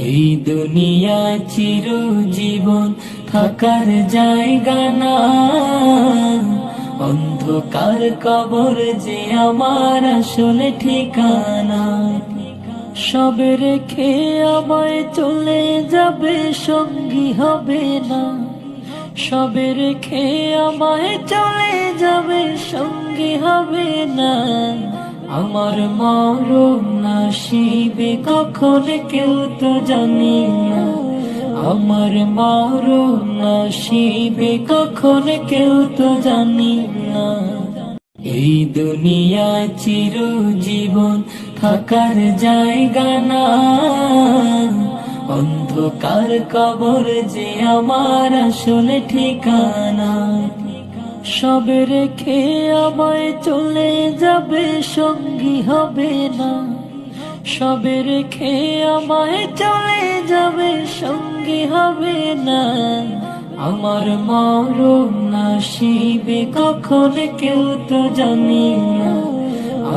এই দুনিয়া চিরজীবন থাকার জায়গা না, অন্ধকার কবর যে আমার আসলে ঠিকানা। সবে রেখে আমায় চলে যাবে, সঙ্গী হবে না। সবে রেখে আমায় চলে যাবে, সঙ্গী হবে না। আমার মরণ নসিবে কখন কেউ তো জানি না। আমার মরণ নসিবে কখন কেউ তো জানি না। এই দুনিয়া চিরজীবন থাকার জায়গা না, অন্ধকার কবর যে আমার আসলে ঠিকানা। সবে রেখে আমায় চলে যাবে, সঙ্গী হবে না। সবে রেখে আমায় চলে যাবে, সঙ্গী হবে না। আমার মরণ নসিবে কখন কেউ তো জানি না।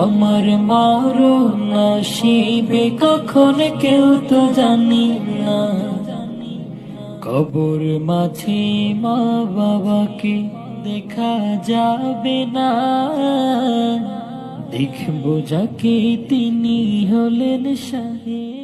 আমার মরণ নসিবে কখন কেউ তো জানি না। কবর মাঝে মা বাবাকে দেখা যাবে না, দেখবো যাকে তিনি হলেন সাহেব।